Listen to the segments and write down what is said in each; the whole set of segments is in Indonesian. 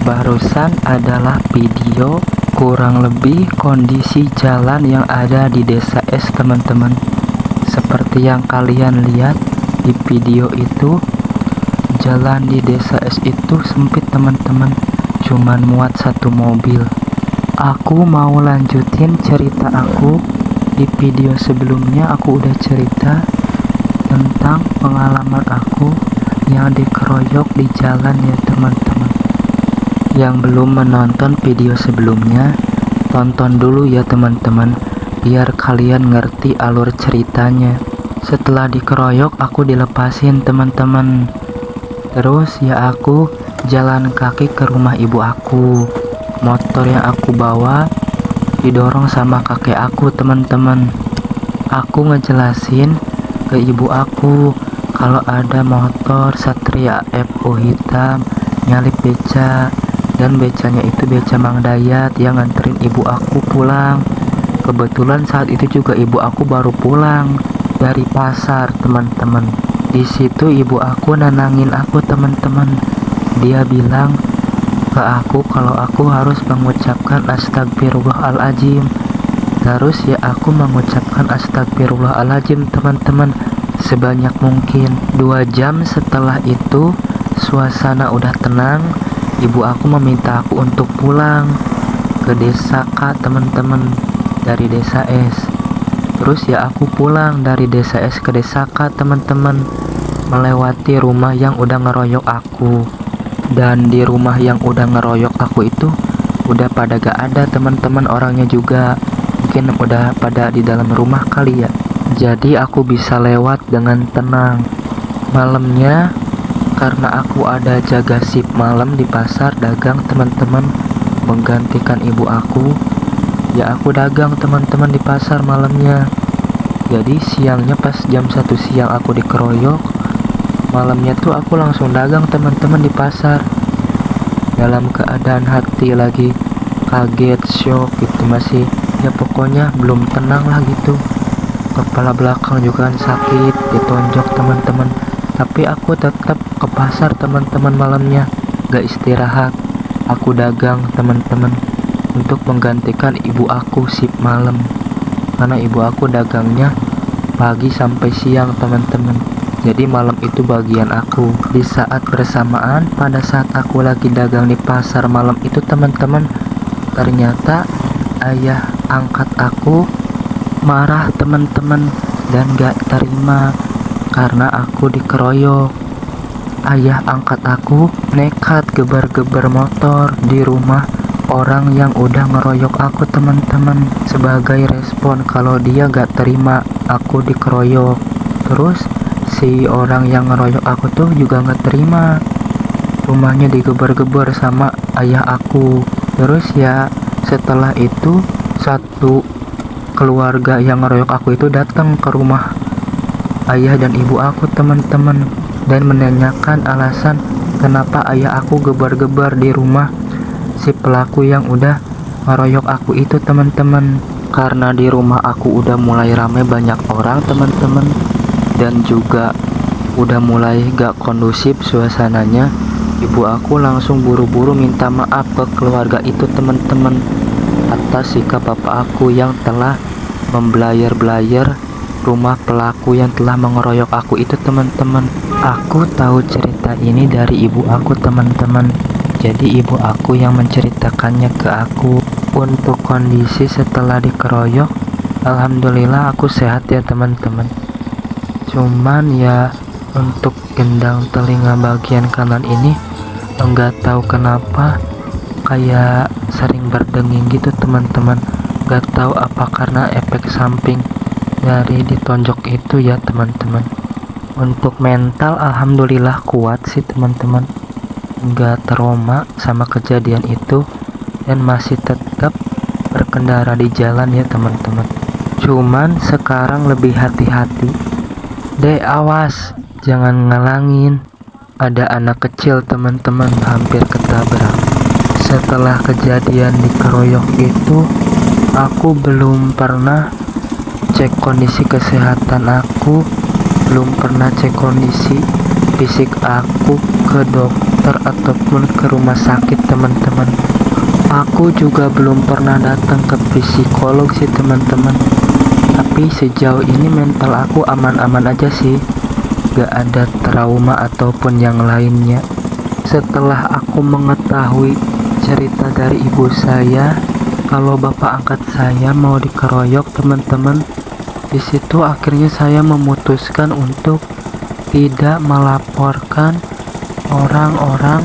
Barusan adalah video kurang lebih kondisi jalan yang ada di desa S, teman-teman. Seperti yang kalian lihat di video itu, jalan di desa S itu sempit, teman-teman, cuman muat satu mobil. Aku mau lanjutin cerita aku. Di video sebelumnya aku udah cerita tentang pengalaman aku yang dikeroyok di jalan ya, teman-teman. Yang belum menonton video sebelumnya, tonton dulu ya, teman-teman, biar kalian ngerti alur ceritanya. Setelah dikeroyok, aku dilepasin, teman-teman. Terus ya aku jalan kaki ke rumah ibu aku. Motor yang aku bawa didorong sama kakek aku, teman-teman. Aku ngejelasin ke ibu aku kalau ada motor Satria FO hitam nyalip beca, dan becanya itu beca Mang Dayat yang nganterin ibu aku pulang. Kebetulan saat itu juga ibu aku baru pulang dari pasar, teman-teman. Di situ ibu aku nenangin aku, teman-teman. Dia bilang ke aku kalau aku harus mengucapkan astagfirullahaladzim. Terus ya aku mengucapkan astagfirullahaladzim, teman-teman, sebanyak mungkin. 2 jam setelah itu suasana udah tenang. Ibu aku meminta aku untuk pulang ke desa K, teman-teman, dari desa S. Terus ya aku pulang dari desa S ke desa K, teman-teman, melewati rumah yang udah ngeroyok aku. Dan di rumah yang udah ngeroyok aku itu udah pada gak ada, teman-teman, orangnya juga. Mungkin udah pada di dalam rumah kali ya. Jadi aku bisa lewat dengan tenang. Malamnya, karena aku ada jaga shift malam di pasar dagang, teman-teman, menggantikan ibu aku. Ya aku dagang, teman-teman, di pasar malamnya. Jadi siangnya pas jam 1 siang aku dikeroyok. Malamnya tuh aku langsung dagang, teman-teman, di pasar. Dalam keadaan hati lagi kaget, shock gitu, masih ya pokoknya belum tenang lah gitu. Kepala belakang juga kan sakit, ditonjok, teman-teman. Tapi aku tetap ke pasar, teman-teman, malamnya gak istirahat. Aku dagang, teman-teman, untuk menggantikan ibu aku shift malam. Karena ibu aku dagangnya pagi sampai siang, teman-teman. Jadi malam itu bagian aku. Di saat bersamaan, pada saat aku lagi dagang di pasar malam itu, teman-teman, ternyata ayah angkat aku marah, teman-teman, dan gak terima karena aku dikeroyok. Ayah angkat aku nekat gebar-gebar motor di rumah orang yang udah ngeroyok aku, teman-teman, sebagai respon kalau dia gak terima aku dikeroyok. Terus si orang yang ngeroyok aku tuh juga gak terima, rumahnya digebar-gebar sama ayah aku. Terus ya setelah itu satu keluarga yang ngeroyok aku itu datang ke rumah ayah dan ibu aku, teman-teman, dan menanyakan alasan kenapa ayah aku gebar-gebar di rumah si pelaku yang udah ngeroyok aku itu, teman-teman. Karena di rumah aku udah mulai rame banyak orang, teman-teman, dan juga udah mulai gak kondusif suasananya. Ibu aku langsung buru-buru minta maaf ke keluarga itu, teman-teman, atas sikap bapak aku yang telah membelayar-belayar rumah pelaku yang telah mengeroyok aku itu, teman-teman. Aku tahu cerita ini dari ibu aku, teman-teman. Jadi ibu aku yang menceritakannya ke aku. Untuk kondisi setelah dikeroyok, alhamdulillah aku sehat ya, teman-teman. Cuman ya untuk gendang telinga bagian kanan ini enggak tahu kenapa kayak sering berdenging gitu, teman-teman. Enggak tahu apa karena efek samping dari ditonjok itu ya, teman-teman. Untuk mental alhamdulillah kuat sih, teman-teman. Enggak trauma sama kejadian itu dan masih tetap berkendara di jalan ya, teman-teman. Cuman sekarang lebih hati-hati. Dek, awas, jangan ngalangin. Ada anak kecil, teman-teman, hampir ketabrak. Setelah kejadian dikeroyok itu, aku belum pernah cek kondisi kesehatan aku, belum pernah cek kondisi fisik aku ke dokter dokter ataupun ke rumah sakit teman-teman. Aku juga belum pernah datang ke psikolog sih teman-teman, tapi sejauh ini mental aku aman-aman aja sih, gak ada trauma ataupun yang lainnya. Setelah aku mengetahui cerita dari ibu saya kalau bapak angkat saya mau dikeroyok teman-teman, di situ akhirnya saya memutuskan untuk tidak melaporkan orang-orang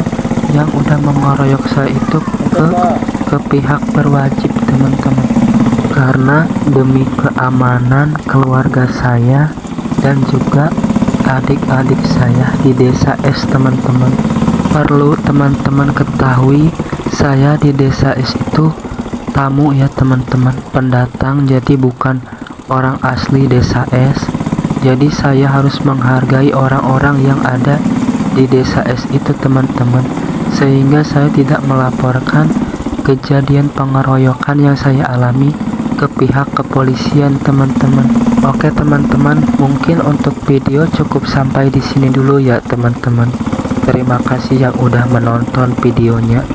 yang udah mengeroyok saya itu ke pihak berwajib teman-teman, karena demi keamanan keluarga saya dan juga adik-adik saya di desa S teman-teman. Perlu teman-teman ketahui, saya di desa S itu tamu ya teman-teman, pendatang, jadi bukan orang asli desa S. Jadi saya harus menghargai orang-orang yang ada di desa S itu teman-teman, sehingga saya tidak melaporkan kejadian pengeroyokan yang saya alami ke pihak kepolisian teman-teman. Oke teman-teman, mungkin untuk video cukup sampai di sini dulu ya teman-teman. Terima kasih yang udah menonton videonya.